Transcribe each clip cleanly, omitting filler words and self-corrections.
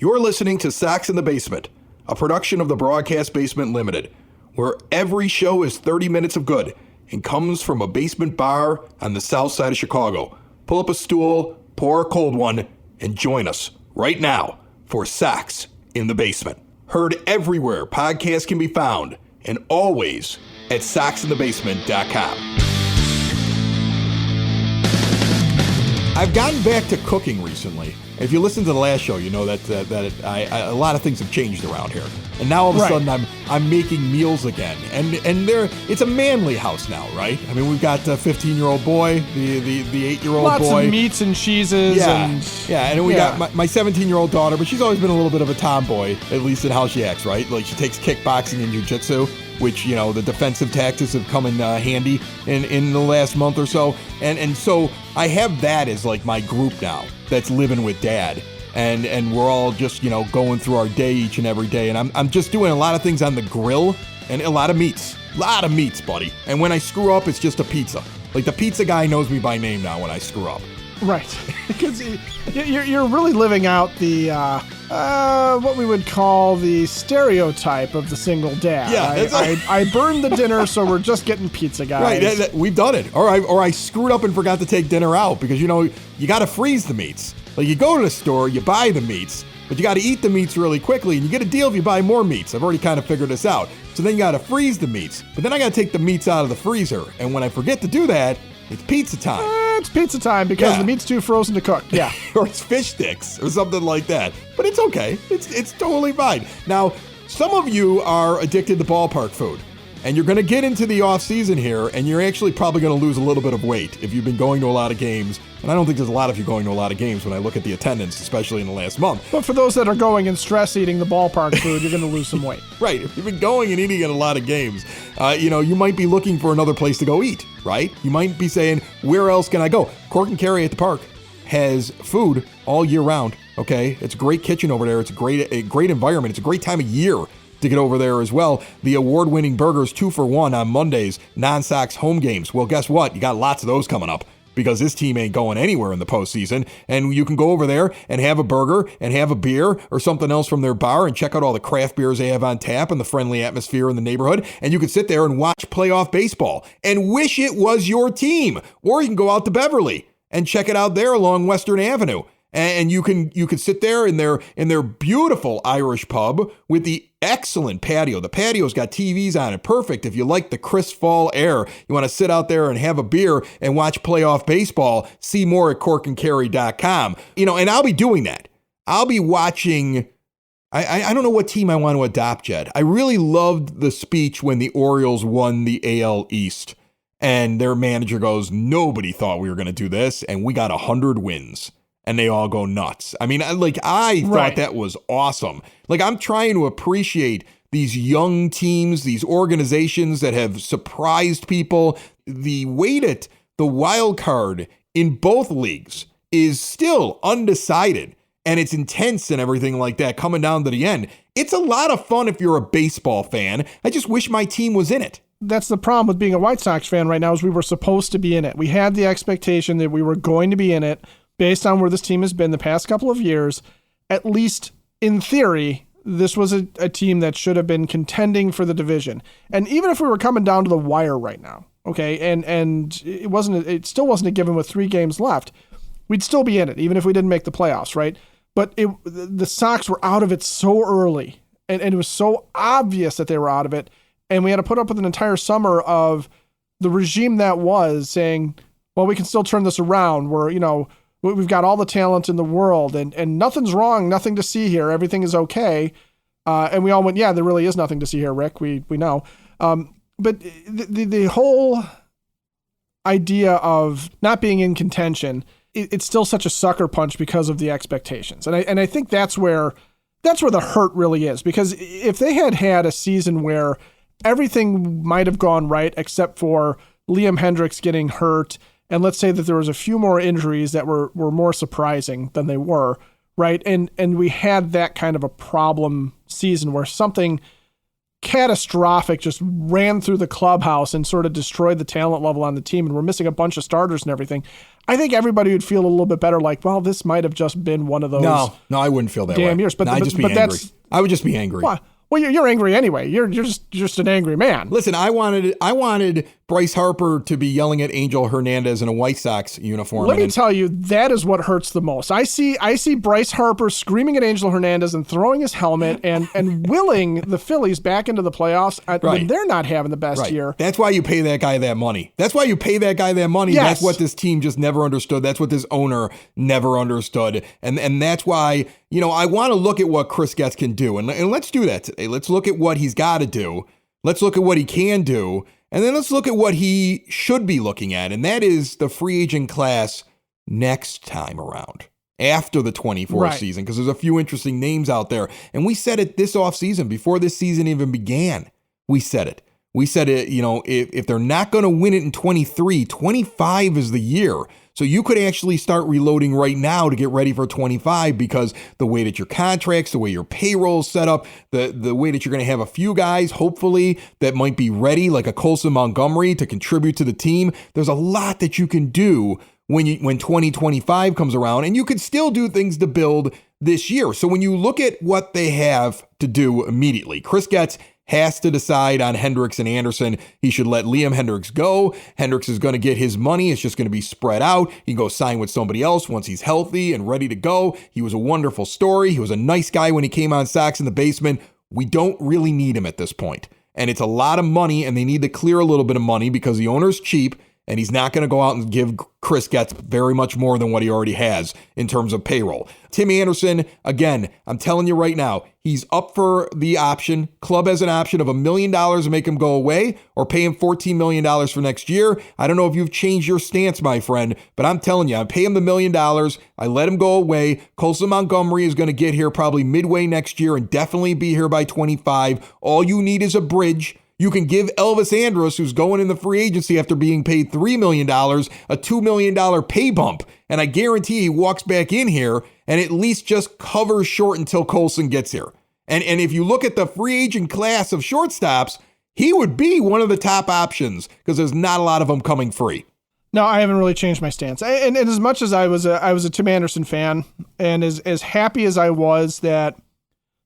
You're listening to Sox in the Basement, a production of the Broadcast Basement Limited, where every show is 30 minutes of good and comes from a basement bar on the south side of Chicago. Pull up a stool, pour a cold one, and join us right now for Sox in the Basement. Heard everywhere podcasts can be found, and always at soxinthebasement.com. I've gotten back to cooking recently. If you listen to the last show, you know that a lot of things have changed around here. And now all of a sudden I'm making meals again. And it's a manly house now, right? I mean, we've got the 15-year-old boy, the 8-year-old boy. Lots of meats and cheeses. And then we got my 17-year-old daughter, but she's always been a little bit of a tomboy, at least in how she acts, right? Like she takes kickboxing and jiu-jitsu, which, you know, the defensive tactics have come in handy in the last month or so. And so I have that as like my group now that's living with Dad. And we're all just, you know, going through our day each and every day. And I'm just doing a lot of things on the grill and a lot of meats. A lot of meats, buddy. And when I screw up, it's just a pizza. Like the pizza guy knows me by name now when I screw up. Right. Because you're really living out the, what we would call the stereotype of the single dad. Yeah, I burned the dinner, so we're just getting pizza, guys. Right, we've done it. Or I screwed up and forgot to take dinner out because, you know, you got to freeze the meats. Like you go to the store, you buy the meats, but you got to eat the meats really quickly, and you get a deal if you buy more meats. I've already kind of figured this out. So then you got to freeze the meats, but then I got to take the meats out of the freezer, and when I forget to do that, it's pizza time. It's pizza time because the meat's too frozen to cook. Yeah. Or it's fish sticks or something like that. But it's okay. It's totally fine. Now, some of you are addicted to ballpark food, and you're going to get into the off season here, and you're actually probably going to lose a little bit of weight if you've been going to a lot of games. And I don't think there's a lot of you going to a lot of games when I look at the attendance, especially in the last month. But for those that are going and stress eating the ballpark food, you're going to lose some weight. Right. If you've been going and eating at a lot of games, you know, you might be looking for another place to go eat, right? You might be saying, where else can I go? Cork and Carry at the Park has food all year round, okay? It's a great kitchen over there. It's a great environment. It's a great time of year to get over there as well. The award-winning burgers 2-for-1 on Mondays, non-Sox home games. Well, guess what? You got lots of those coming up because this team ain't going anywhere in the postseason. And you can go over there and have a burger and have a beer or something else from their bar and check out all the craft beers they have on tap and the friendly atmosphere in the neighborhood. And you can sit there and watch playoff baseball and wish it was your team. Or you can go out to Beverly and check it out there along Western Avenue. And you can sit there in their beautiful Irish pub with the excellent patio. The patio's got TVs on it. Perfect if you like the crisp fall air. You want to sit out there and have a beer and watch playoff baseball. See more at corkandcarry.com. You know, and I'll be doing that. I'll be watching. I don't know what team I want to adopt yet. I really loved the speech when the Orioles won the AL East. And their manager goes, nobody thought we were going to do this. And we got 100 wins. And they all go nuts. I mean, I thought that was awesome. Like, I'm trying to appreciate these young teams, these organizations that have surprised people. The way that the wild card in both leagues is still undecided, and it's intense and everything like that coming down to the end. It's a lot of fun if you're a baseball fan. I just wish my team was in it. That's the problem with being a White Sox fan right now is we were supposed to be in it. We had the expectation that we were going to be in it. Based on where this team has been the past couple of years, at least in theory, this was a team that should have been contending for the division. And even if we were coming down to the wire right now, okay, and it still wasn't a given with 3 games left, we'd still be in it, even if we didn't make the playoffs, right? But the Sox were out of it so early, and it was so obvious that they were out of it, and we had to put up with an entire summer of the regime that was saying, well, we can still turn this around. We've got all the talent in the world and nothing's wrong, nothing to see here. Everything is okay. And we all went, yeah, there really is nothing to see here, Rick. We know. But the whole idea of not being in contention, it's still such a sucker punch because of the expectations. And I think that's where the hurt really is, because if they had a season where everything might have gone right except for Liam Hendricks getting hurt, and let's say that there was a few more injuries that were more surprising than they were, right? And we had that kind of a problem season where something catastrophic just ran through the clubhouse and sort of destroyed the talent level on the team, and we're missing a bunch of starters and everything. I think everybody would feel a little bit better, like, well, this might have just been one of those. No, I wouldn't feel that way. Years. But, no, I'd just be angry. I would just be angry. Well, you're angry anyway. You're just an angry man. Listen, I wanted Bryce Harper to be yelling at Angel Hernandez in a White Sox uniform. Let me tell you, that is what hurts the most. I see Bryce Harper screaming at Angel Hernandez and throwing his helmet and willing the Phillies back into the playoffs when they're not having the best year. That's why you pay that guy that money. That's Yes. That's what this team just never understood. That's what this owner never understood. And that's why, I want to look at what Chris Getz can do. And let's do that today. Let's look at what he's got to do. Let's look at what he can do. And then let's look at what he should be looking at. And that is the free agent class next time around, after the 24 season, because there's a few interesting names out there. And we said it this offseason, before this season even began. We said it. If they're not going to win it in 23, 25 is the year. So you could actually start reloading right now to get ready for 25, because the way that your contracts, the way your payroll is set up, the way that you're going to have a few guys, hopefully, that might be ready, like a Colson Montgomery, to contribute to the team. There's a lot that you can do when 2025 comes around, and you could still do things to build this year. So when you look at what they have to do immediately, Chris Getz has to decide on Hendricks and Anderson. He should let Liam Hendricks go. Hendricks is going to get his money. It's just going to be spread out. He can go sign with somebody else once he's healthy and ready to go. He was a wonderful story. He was a nice guy when he came on Sox in the Basement. We don't really need him at this point. And it's a lot of money, and they need to clear a little bit of money because the owner's cheap, and he's not going to go out and give Chris Getz very much more than what he already has in terms of payroll. Tim Anderson, again, I'm telling you right now, he's up for the option. Club has an option of $1 million to make him go away, or pay him $14 million for next year. I don't know if you've changed your stance, my friend, but I'm telling you, I pay him the $1 million. I let him go away. Colson Montgomery is going to get here probably midway next year and definitely be here by 25. All you need is a bridge. You can give Elvis Andrus, who's going in the free agency after being paid $3 million, a $2 million pay bump. And I guarantee he walks back in here and at least just covers short until Colson gets here. And if you look at the free agent class of shortstops, he would be one of the top options because there's not a lot of them coming free. No, I haven't really changed my stance. And as much as I was a Tim Anderson fan, and as happy as I was that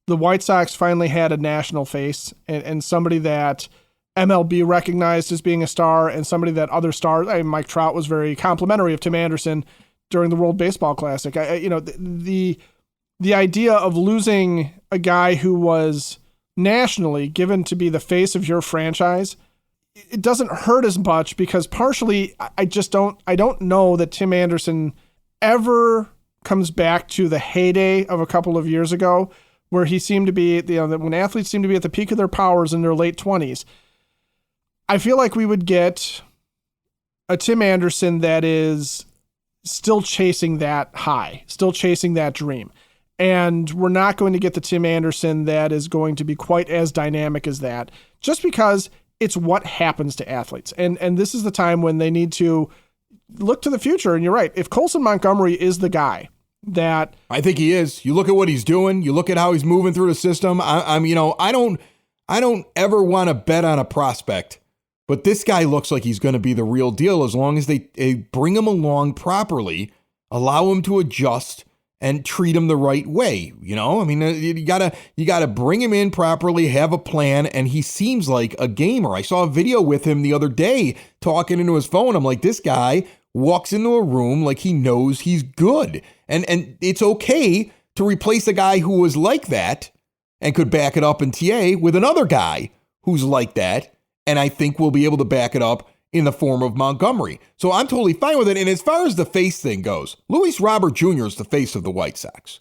the White Sox finally had a national face and somebody that MLB recognized as being a star, and somebody that other stars, Mike Trout was very complimentary of Tim Anderson during the World Baseball Classic. The idea of losing a guy who was nationally given to be the face of your franchise, it doesn't hurt as much because partially I don't know that Tim Anderson ever comes back to the heyday of a couple of years ago, where he seemed to be, when athletes seem to be at the peak of their powers in their late 20s. I feel like we would get a Tim Anderson that is still chasing that high, still chasing that dream. And we're not going to get the Tim Anderson that is going to be quite as dynamic as that, just because it's what happens to athletes. And this is the time when they need to look to the future. And you're right. If Colson Montgomery is the guy that, I think he is. You look at what he's doing. You look at how he's moving through the system. I don't ever want to bet on a prospect, but this guy looks like he's going to be the real deal as long as they bring him along properly, allow him to adjust, and treat him the right way. You gotta bring him in properly, have a plan, and he seems like a gamer. I saw a video with him the other day talking into his phone. I'm like, this guy walks into a room like he knows he's good. And it's okay to replace a guy who was like that and could back it up in TA with another guy who's like that. And I think we'll be able to back it up in the form of Montgomery. So I'm totally fine with it. And as far as the face thing goes, Luis Robert Jr. is the face of the White Sox.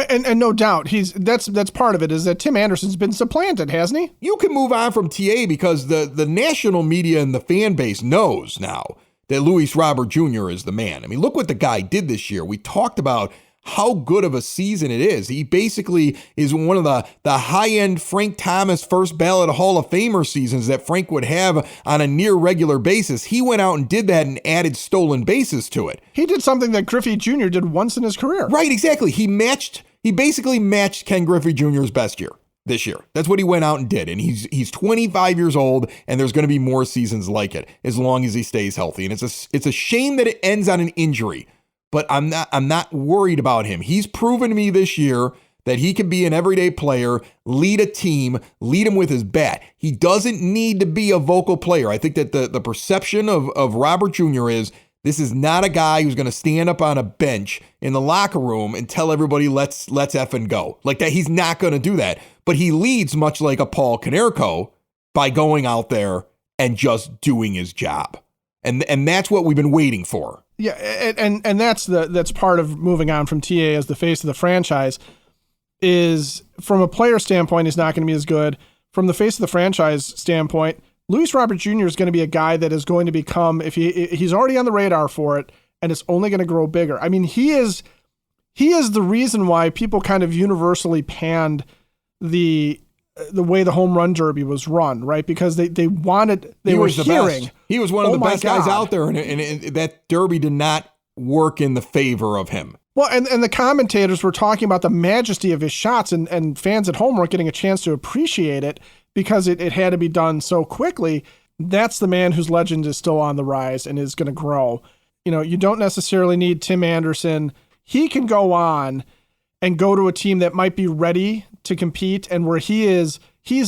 And no doubt, that's part of it, is that Tim Anderson's been supplanted, hasn't he? You can move on from TA because the national media and the fan base knows now that Luis Robert Jr. is the man. I mean, look what the guy did this year. We talked about how good of a season it is. He basically is one of the high-end Frank Thomas first ballot Hall of Famer seasons that Frank would have on a near regular basis. He went out and did that and added stolen bases to it. He did something that Griffey Jr. did once in his career. Right, exactly. He basically matched Ken Griffey Jr.'s best year. this year. That's what he went out and did. And he's 25 years old, and there's going to be more seasons like it as long as he stays healthy. And it's a shame that it ends on an injury, but I'm not worried about him. He's proven to me this year that he can be an everyday player, lead a team, lead him with his bat. He doesn't need to be a vocal player. I think that the perception of Robert Jr. is this is not a guy who's going to stand up on a bench in the locker room and tell everybody let's effing go. Like that, he's not going to do that. But he leads much like a Paul Konerko by going out there and just doing his job. And that's what we've been waiting for. Yeah, and that's part of moving on from TA as the face of the franchise. Is from a player standpoint, he's not going to be as good. From the face of the franchise standpoint, Luis Robert Jr. is going to be a guy that is going to become, if he's already on the radar for it, and it's only going to grow bigger. I mean, he is the reason why people kind of universally panned the way the home run derby was run, right? Because they were hearing. Best. He was one of the best guys out there, and that derby did not work in the favor of him. Well, and the commentators were talking about the majesty of his shots, and fans at home weren't getting a chance to appreciate it because it had to be done so quickly. That's the man whose legend is still on the rise and is going to grow. You know, you don't necessarily need Tim Anderson. He can go on and go to a team that might be ready to compete, and where he's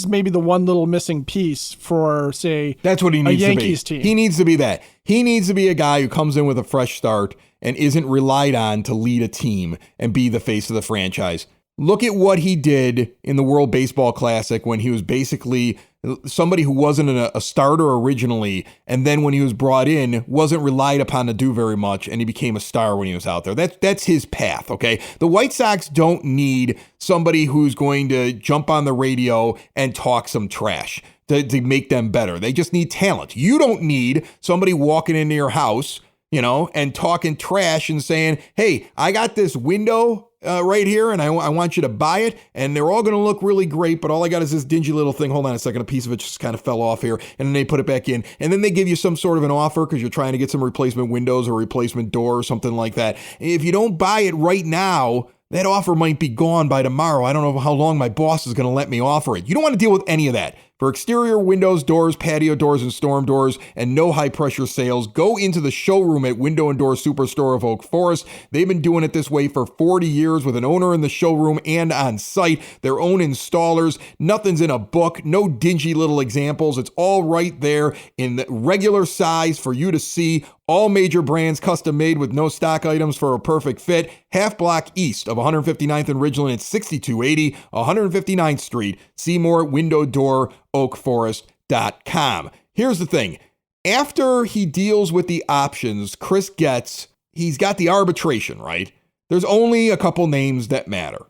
maybe the one little missing piece for, say, that's what he needs a Yankees to be. team. He needs to be that. He needs to be a guy who comes in with a fresh start and isn't relied on to lead a team and be the face of the franchise. Look at what he did in the World Baseball Classic when he was basically somebody who wasn't a starter originally, and then when he was brought in, wasn't relied upon to do very much, and he became a star when he was out there. That's his path, okay? The White Sox don't need somebody who's going to jump on the radio and talk some trash to make them better. They just need talent. You don't need somebody walking into your house, you know, and talking trash and saying, hey, I got this window right here, and I want you to buy it, and they're all going to look really great, but all I got is this dingy little thing. Hold on a second, a piece of it just kind of fell off here, and then they put it back in, and then they give you some sort of an offer because you're trying to get some replacement windows or replacement door or something like that. If you don't buy it right now, that offer might be gone by tomorrow. I don't know how long my boss is going to let me offer it. You don't want to deal with any of that. For exterior windows, doors, patio doors, and storm doors, and no high-pressure sales, go into the showroom at Window and Door Superstore of Oak Forest. They've been doing it this way for 40 years with an owner in the showroom and on site, their own installers. Nothing's in a book, no dingy little examples. It's all right there in the regular size for you to see. All major brands custom made with no stock items for a perfect fit. Half block east of 159th and Ridgeland at 6280 159th Street. See more at windowdooroakforest.com. Here's the thing. After he deals with the options, Chris Getz, he's got the arbitration, right? There's only a couple names that matter.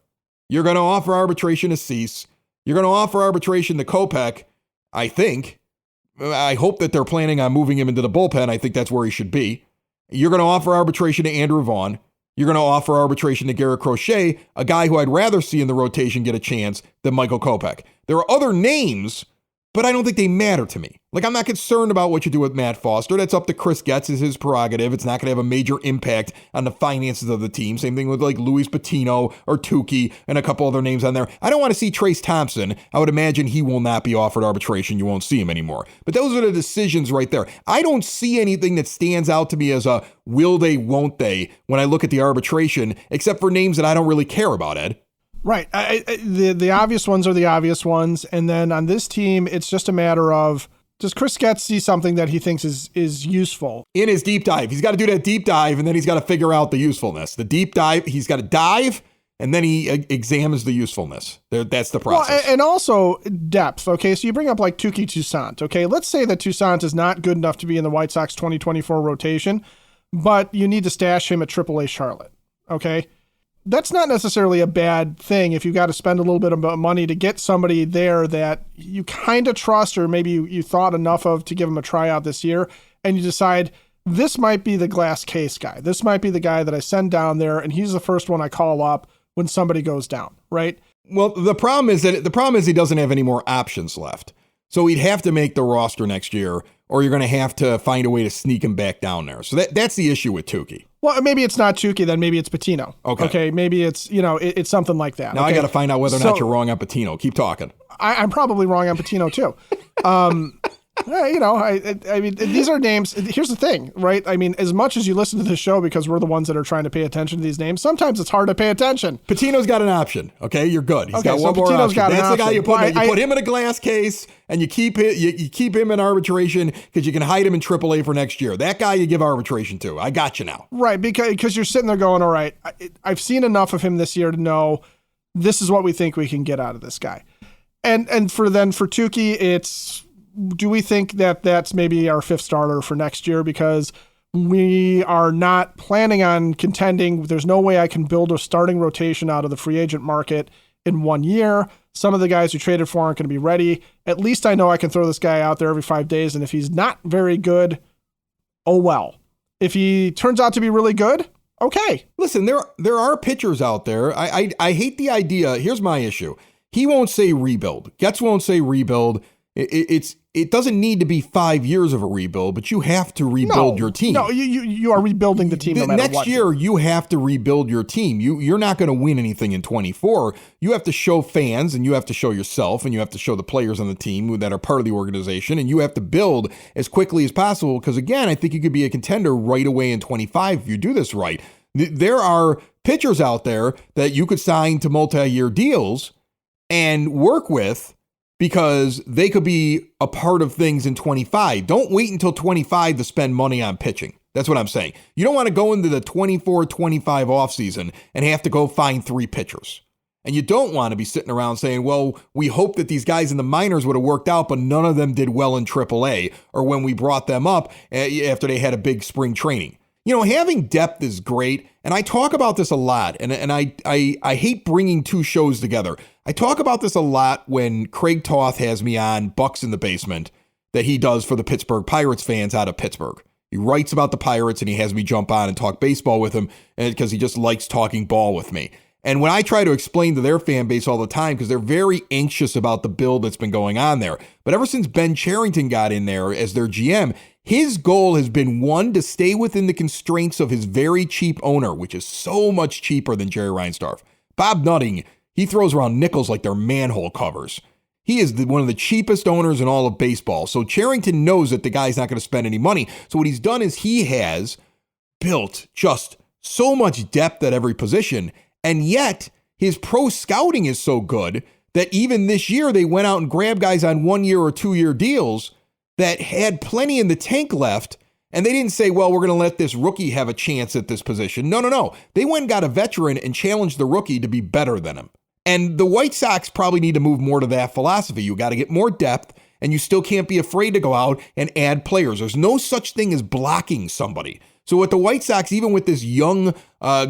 You're going to offer arbitration to Cease. You're going to offer arbitration to Kopech, I think. I hope that they're planning on moving him into the bullpen. I think that's where he should be. You're going to offer arbitration to Andrew Vaughn. You're going to offer arbitration to Garrett Crochet, a guy who I'd rather see in the rotation get a chance than Michael Kopech. There are other names, but I don't think they matter to me. Like, I'm not concerned about what you do with Matt Foster. That's up to Chris Getz. It's his prerogative. It's not going to have a major impact on the finances of the team. Same thing with like Luis Patino or Tukey and a couple other names on there. I don't want to see Trace Thompson. I would imagine he will not be offered arbitration. You won't see him anymore. But those are the decisions right there. I don't see anything that stands out to me as a will they, won't they when I look at the arbitration, except for names that I don't really care about, Ed. Right. The obvious ones are the obvious ones. And then on this team, it's just a matter of, does Chris Getz see something that he thinks is useful? In his deep dive. He's got to do that deep dive, and then he's got to figure out the usefulness. The deep dive, he's got to dive, and then he examines the usefulness. That's the process. Well, and also depth. Okay, so you bring up like Touki Toussaint. Okay, let's say that Toussaint is not good enough to be in the White Sox 2024 rotation, but you need to stash him at AAA Charlotte. Okay? That's not necessarily a bad thing if you've got to spend a little bit of money to get somebody there that you kind of trust, or maybe you thought enough of to give him a tryout this year, and you decide this might be the glass case guy. This might be the guy that I send down there, and he's the first one I call up when somebody goes down, right? Well, the problem is he doesn't have any more options left. So he'd have to make the roster next year, or you're going to have to find a way to sneak him back down there. So that's the issue with Tukey. Well, maybe it's not Tukey, then maybe it's Patino. Okay. Maybe it's, it's something like that. Now I got to find out whether or not you're wrong on Patino. Keep talking. I'm probably wrong on Patino too. I mean, these are names. Here's the thing, right? I mean, as much as you listen to this show because we're the ones that are trying to pay attention to these names, sometimes it's hard to pay attention. Patino's got an option. Okay, you're good. He's got one more Patino's option. That's the guy you put. You put him in a glass case and you keep him in arbitration because you can hide him in AAA for next year. That guy you give arbitration to. I got you now. Right, because you're sitting there going, all right, I've seen enough of him this year to know this is what we think we can get out of this guy. And for Tukey, it's, do we think that that's maybe our fifth starter for next year? Because we are not planning on contending. There's no way I can build a starting rotation out of the free agent market in 1 year. Some of the guys who traded for aren't going to be ready. At least I know I can throw this guy out there every 5 days. And if he's not very good, oh well. If he turns out to be really good, okay. Listen, there are pitchers out there. I hate the idea. Here's my issue. He won't say rebuild. Getz won't say rebuild. It doesn't need to be 5 years of a rebuild, but you have to rebuild your team. No, you are rebuilding the team no matter what. Next year, you have to rebuild your team. You're not going to win anything in 24. You have to show fans, and you have to show yourself, and you have to show the players on the team that are part of the organization, and you have to build as quickly as possible. Because again, I think you could be a contender right away in 25 if you do this right. There are pitchers out there that you could sign to multi-year deals and work with, because they could be a part of things in 25. Don't wait until 25 to spend money on pitching. That's what I'm saying. You don't want to go into the 24-25 offseason and have to go find 3 pitchers. And you don't want to be sitting around saying, well, we hope that these guys in the minors would have worked out, but none of them did well in AAA, or when we brought them up after they had a big spring training. Having depth is great, and I talk about this a lot, and I hate bringing 2 shows together. I talk about this a lot when Craig Toth has me on Bucks in the Basement that he does for the Pittsburgh Pirates fans out of Pittsburgh. He writes about the Pirates, and he has me jump on and talk baseball with him because he just likes talking ball with me. And when I try to explain to their fan base all the time, because they're very anxious about the build that's been going on there. But ever since Ben Cherington got in there as their GM, his goal has been, 1, to stay within the constraints of his very cheap owner, which is so much cheaper than Jerry Reinsdorf. Bob Nutting, he throws around nickels like they're manhole covers. He is one of the cheapest owners in all of baseball. So Cherington knows that the guy's not going to spend any money. So what he's done is he has built just so much depth at every position. And yet his pro scouting is so good that even this year they went out and grabbed guys on 1 year or 2 year deals that had plenty in the tank left. And they didn't say, well, we're going to let this rookie have a chance at this position. No. They went and got a veteran and challenged the rookie to be better than him. And the White Sox probably need to move more to that philosophy. You got to get more depth, and you still can't be afraid to go out and add players. There's no such thing as blocking somebody. So with the White Sox, even with this young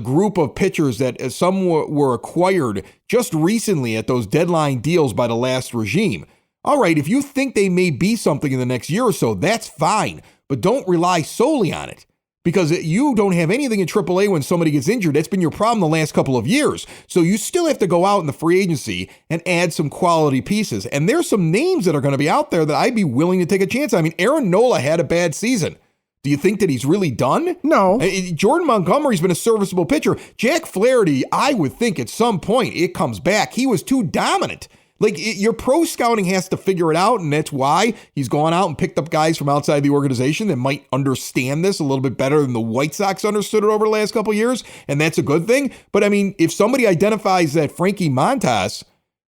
group of pitchers that some were acquired just recently at those deadline deals by the last regime, all right, if you think they may be something in the next year or so, that's fine. But don't rely solely on it, because you don't have anything in AAA when somebody gets injured. That's been your problem the last couple of years. So you still have to go out in the free agency and add some quality pieces. And there's some names that are going to be out there that I'd be willing to take a chance on. I mean, Aaron Nola had a bad season. Do you think that he's really done? No. Jordan Montgomery's been a serviceable pitcher. Jack Flaherty, I would think at some point it comes back. He was too dominant. Your pro scouting has to figure it out, and that's why he's gone out and picked up guys from outside the organization that might understand this a little bit better than the White Sox understood it over the last couple of years, and that's a good thing. But, I mean, if somebody identifies that Frankie Montas,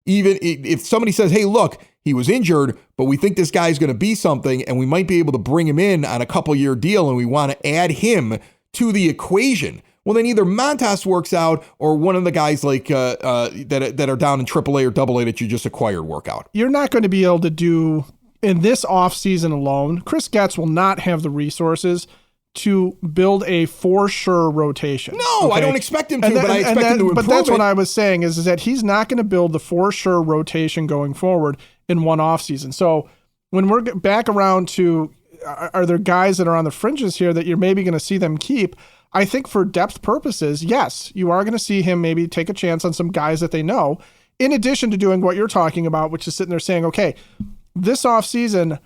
even if somebody says, hey, look, he was injured, but we think this guy's going to be something, and we might be able to bring him in on a couple-year deal, and we want to add him to the equation, well, then either Montas works out or one of the guys like that are down in AAA or AA that you just acquired work out. You're not going to be able to do, in this offseason alone, Chris Getz will not have the resources to build a for sure rotation. No, okay? I don't expect him to, but I expect him to improve. But that's what I was saying is that he's not going to build the for sure rotation going forward in one offseason. So when we're back around to, are there guys that are on the fringes here that you're maybe going to see them keep? I think for depth purposes, yes, you are going to see him maybe take a chance on some guys that they know, in addition to doing what you're talking about, which is sitting there saying, okay, this offseason,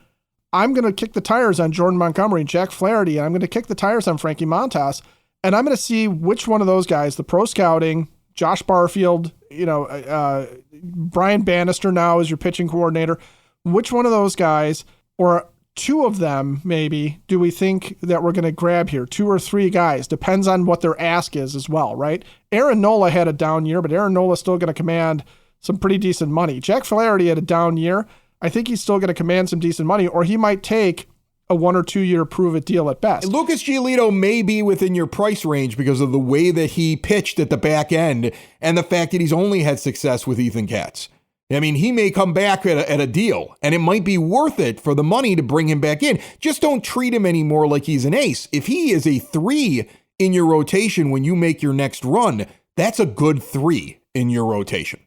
I'm going to kick the tires on Jordan Montgomery and Jack Flaherty, and I'm going to kick the tires on Frankie Montas, and I'm going to see which one of those guys, the pro scouting, Josh Barfield, Brian Bannister now is your pitching coordinator, which one of those guys, or two of them maybe, do we think that we're going to grab here? 2 or 3 guys. Depends on what their ask is as well, right? Aaron Nola had a down year, but Aaron Nola's still going to command some pretty decent money. Jack Flaherty had a down year. I think he's still going to command some decent money, or he might take a 1 or 2 year prove-it deal at best. Lucas Giolito may be within your price range because of the way that he pitched at the back end and the fact that he's only had success with Ethan Katz. I mean, he may come back at a deal, and it might be worth it for the money to bring him back in. Just don't treat him anymore like he's an ace. If he is a 3 in your rotation when you make your next run, that's a good 3 in your rotation.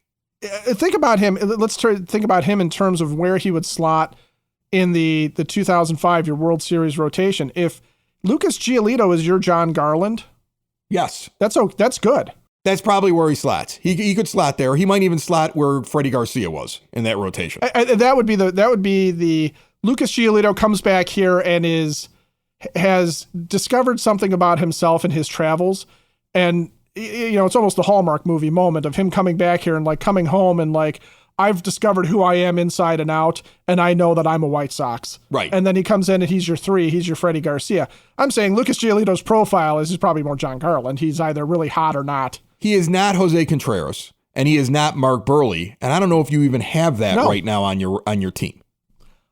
Think about him. Let's try to think about him in terms of where he would slot in the 2005, your World Series rotation. If Lucas Giolito is your John Garland, yes, that's good. That's probably where he slots. He could slot there. He might even slot where Freddie Garcia was in that rotation. That would be the Lucas Giolito comes back here and has discovered something about himself in his travels, and it's almost a Hallmark movie moment of him coming back here and like coming home and like, I've discovered who I am inside and out, and I know that I'm a White Sox. Right. And then he comes in and he's your 3, he's your Freddie Garcia. I'm saying Lucas Giolito's profile is probably more John Garland. He's either really hot or not. He is not Jose Contreras, and he is not Mark Burley, and I don't know if you even have that right now on your team.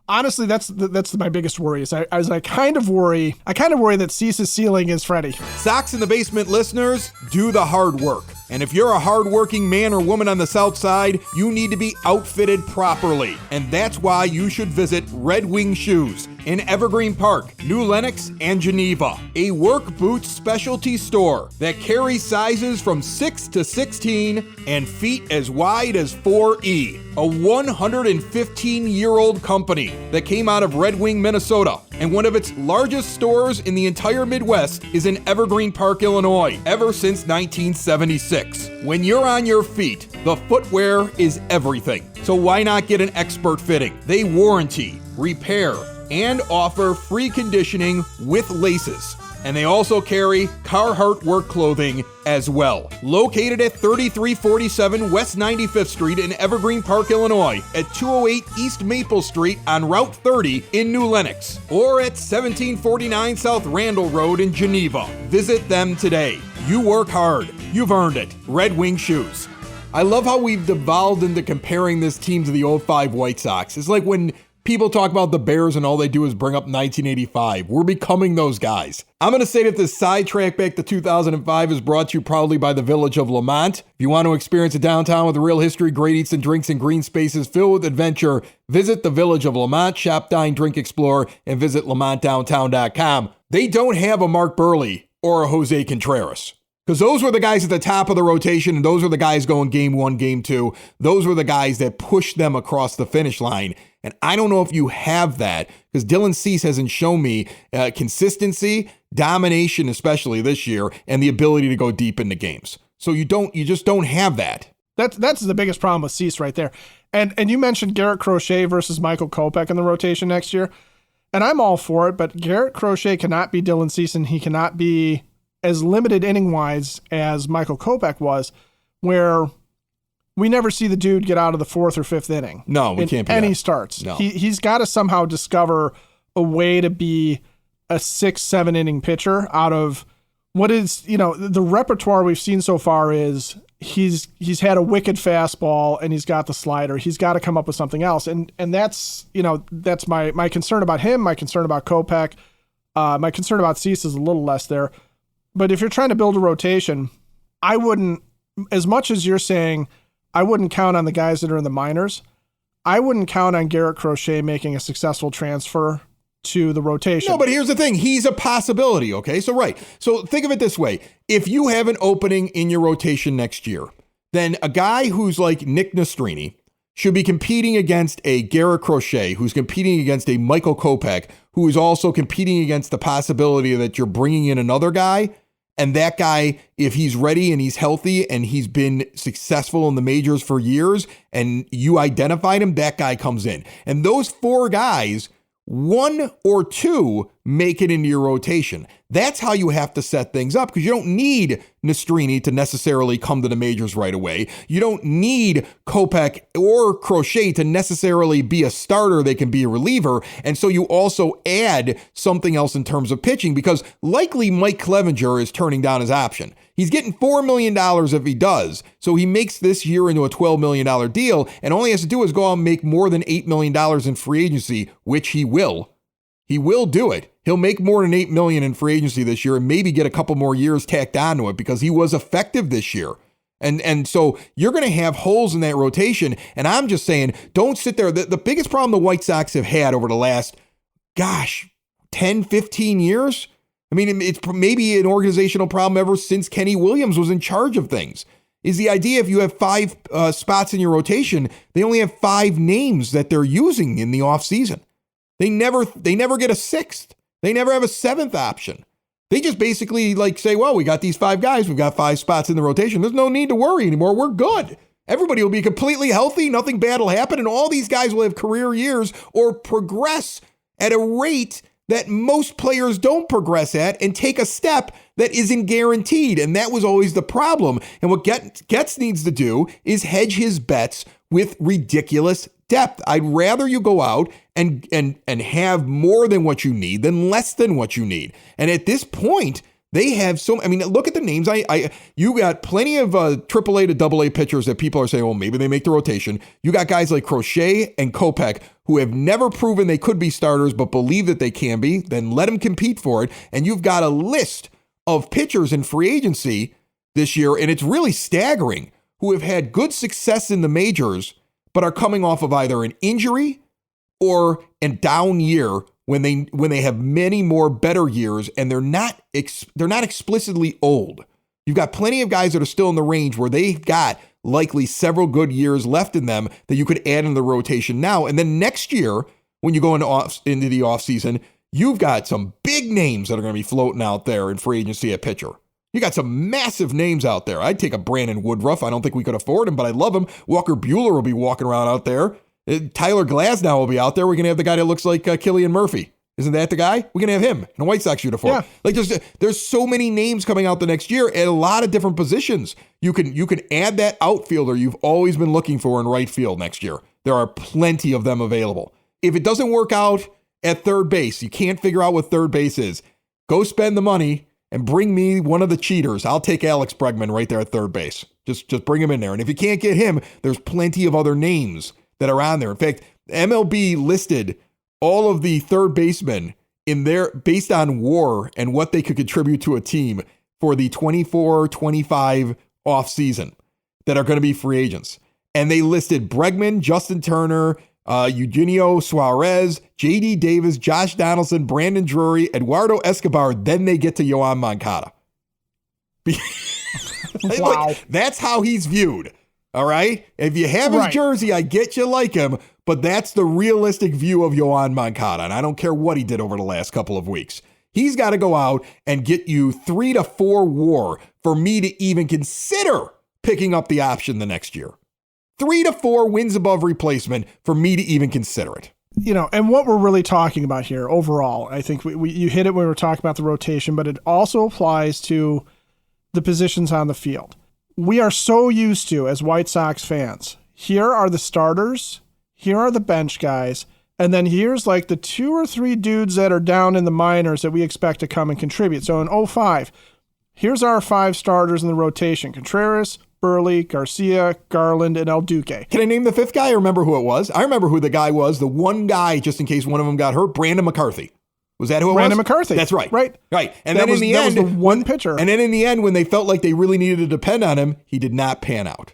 Honestly, that's my biggest worry. I kind of worry that Cease's ceiling is Freddie. Sox in the Basement listeners, do the hard work. And if you're a hardworking man or woman on the South Side, you need to be outfitted properly. And that's why you should visit Red Wing Shoes in Evergreen Park, New Lenox, and Geneva. A work boots specialty store that carries sizes from 6 to 16 and feet as wide as 4E. A 115-year-old company that came out of Red Wing, Minnesota. And one of its largest stores in the entire Midwest is in Evergreen Park, Illinois, ever since 1976. When you're on your feet, the footwear is everything. So why not get an expert fitting? They warranty, repair, and offer free conditioning with laces. And they also carry Carhartt work clothing as well. Located at 3347 West 95th Street in Evergreen Park, Illinois, at 208 East Maple Street on Route 30 in New Lenox, or at 1749 South Randall Road in Geneva. Visit them today. You work hard. You've earned it. Red Wing Shoes. I love how we've devolved into comparing this team to the 05 White Sox. It's like when people talk about the Bears and all they do is bring up 1985. We're becoming those guys. I'm going to say that this sidetrack back to 2005 is brought to you proudly by the Village of Lamont. If you want to experience a downtown with real history, great eats and drinks, and green spaces filled with adventure, visit the Village of Lamont, shop, dine, drink, explore, and visit lamontdowntown.com. They don't have a Mark Burley or a Jose Contreras. Because those were the guys at the top of the rotation, and those were the guys going game 1, game 2. Those were the guys that pushed them across the finish line. And I don't know if you have that, because Dylan Cease hasn't shown me consistency, domination, especially this year, and the ability to go deep into games. So you just don't have that. That's the biggest problem with Cease right there. And you mentioned Garrett Crochet versus Michael Kopech in the rotation next year. And I'm all for it, but Garrett Crochet cannot be Dylan Cease, and he cannot be as limited inning-wise as Michael Kopech was, where we never see the dude get out of the 4th or 5th inning. No, we can't be any starts. No. He's got to somehow discover a way to be a 6-7 inning pitcher out of what is, the repertoire we've seen so far is he's had a wicked fastball and he's got the slider. He's got to come up with something else. And that's, that's my concern about him, my concern about Kopech. My concern about Cease is a little less there. But if you're trying to build a rotation, I wouldn't, as much as you're saying, I wouldn't count on the guys that are in the minors. I wouldn't count on Garrett Crochet making a successful transfer to the rotation. No, but here's the thing. He's a possibility, okay? So think of it this way. If you have an opening in your rotation next year, then a guy who's like Nick Nastrini should be competing against a Garrett Crochet, who's competing against a Michael Kopech, who is also competing against the possibility that you're bringing in another guy. And that guy, if he's ready and he's healthy and he's been successful in the majors for years and you identified him, that guy comes in. And those 4 guys one or two make it into your rotation. That's how you have to set things up, because you don't need Nastrini to necessarily come to the majors right away. You don't need Kopech or Crochet to necessarily be a starter. They can be a reliever. And so you also add something else in terms of pitching, because likely Mike Clevenger is turning down his option. He's getting $4 million if he does. So he makes this year into a $12 million deal, and all he has to do is go out and make more than $8 million in free agency, which he will. He will do it. He'll make more than $8 million in free agency this year and maybe get a couple more years tacked onto it, because he was effective this year. And so you're going to have holes in that rotation. And I'm just saying, don't sit there. The biggest problem the White Sox have had over the last, 10, 15 years. I mean, it's maybe an organizational problem ever since Kenny Williams was in charge of things, is the idea if you have 5 spots in your rotation, they only have 5 names that they're using in the offseason. They never get a 6th. They never have a 7th option. They just basically say, well, we got these 5 guys. We've got 5 spots in the rotation. There's no need to worry anymore. We're good. Everybody will be completely healthy. Nothing bad will happen. And all these guys will have career years or progress at a rate that most players don't progress at, and take a step that isn't guaranteed. And that was always the problem. And what Getz needs to do is hedge his bets with ridiculous depth. I'd rather you go out and have more than what you need than less than what you need. And at this point, they have look at the names. You got plenty of AAA to AA pitchers that people are saying, well, maybe they make the rotation. You got guys like Crochet and Kopech who have never proven they could be starters, but believe that they can be. Then let them compete for it. And you've got a list of pitchers in free agency this year, and it's really staggering, who have had good success in the majors, but are coming off of either an injury or a down year when they have many more better years, and they're not explicitly old. You've got plenty of guys that are still in the range where they've got likely several good years left in them that you could add in the rotation now. And then next year, when you go into the offseason, you've got some big names that are going to be floating out there in free agency at pitcher. You got some massive names out there. I'd take a Brandon Woodruff. I don't think we could afford him, but I love him. Walker Buehler will be walking around out there. Tyler Glasnow will be out there. We're going to have the guy that looks like Killian Murphy. Isn't that the guy? We're going to have him in a White Sox uniform. Yeah. There's so many names coming out the next year at a lot of different positions. You can add that outfielder you've always been looking for in right field next year. There are plenty of them available. If it doesn't work out at third base, you can't figure out what third base is, go spend the money and bring me one of the cheaters. I'll take Alex Bregman right there at third base. Just bring him in there. And if you can't get him, there's plenty of other names that are on there. In fact, MLB listed all of the third basemen based on WAR and what they could contribute to a team for the 24-25 offseason that are going to be free agents. And they listed Bregman, Justin Turner, Eugenio Suarez, J.D. Davis, Josh Donaldson, Brandon Drury, Eduardo Escobar. Then they get to Yoan Moncada. Wow. That's how he's viewed. All right? If you have his jersey, I get you like him, but that's the realistic view of Yoan Moncada, and I don't care what he did over the last couple of weeks. He's got to go out and get you 3 to 4 WAR for me to even consider picking up the option the next year. 3 to 4 wins above replacement for me to even consider it. And what we're really talking about here overall, I think you hit it when we were talking about the rotation, but it also applies to the positions on the field. We are so used to, as White Sox fans, here are the starters, here are the bench guys, and then here's the 2 or 3 dudes that are down in the minors that we expect to come and contribute. So in 2005, here's our 5 starters in the rotation: Contreras, Burley, Garcia, Garland, and El Duque. Can I name the 5th guy? I remember who it was. I remember who the guy was, the one guy, just in case one of them got hurt, Brandon McCarthy. Was that who it was? Brandon McCarthy. That's right. Right. And that then in the end, that was the one pitcher. And then in the end, when they felt like they really needed to depend on him, he did not pan out.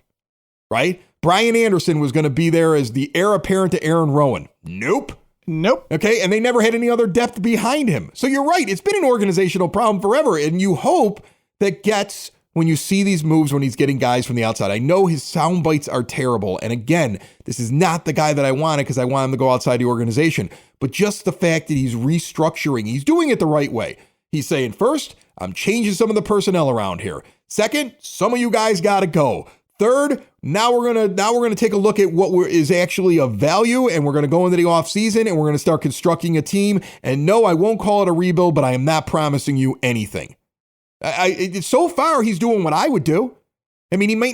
Right? Brian Anderson was going to be there as the heir apparent to Aaron Rowan. Nope. Okay. And they never had any other depth behind him. So you're right. It's been an organizational problem forever. And you hope that Getz, when you see these moves, when he's getting guys from the outside, I know his sound bites are terrible. And again, this is not the guy that I wanted, because I want him to go outside the organization. But just the fact that he's restructuring, he's doing it the right way. He's saying, first, I'm changing some of the personnel around here. Second, some of you guys got to go. Third, now we're gonna take a look at what is actually of value, and we're gonna go into the offseason and we're gonna start constructing a team. And no, I won't call it a rebuild, but I am not promising you anything. So far, he's doing what I would do. I mean, he may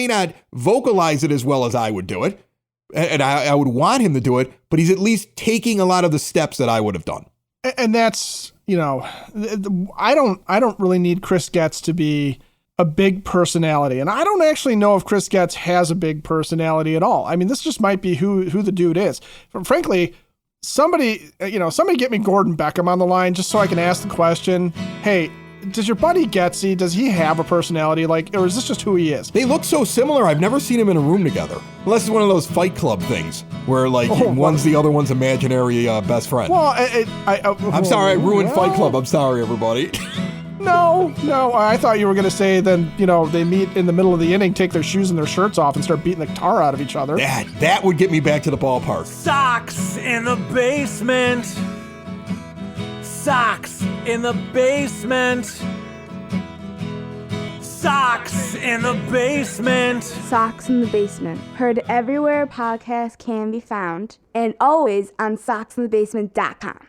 not vocalize it as well as I would do it, and I would want him to do it, but he's at least taking a lot of the steps that I would have done. And that's, I don't really need Chris Getz to be a big personality. And I don't actually know if Chris Getz has a big personality at all. I mean, this just might be who the dude is. Frankly, somebody get me Gordon Beckham on the line just so I can ask the question, hey, does your buddy Getzy, does he have a personality or is this just who he is? They look so similar. I've never seen them in a room together. Unless it's one of those Fight Club things where one's the other one's imaginary best friend. Well, I'm sorry, I ruined Fight Club. I'm sorry, everybody. No, I thought you were going to say then, they meet in the middle of the inning, take their shoes and their shirts off and start beating the tar out of each other. That would get me back to the ballpark. Sox in the basement. Sox in the basement. Sox in the basement. Sox in the Basement. Heard everywhere podcasts can be found and always on soxinthebasement.com.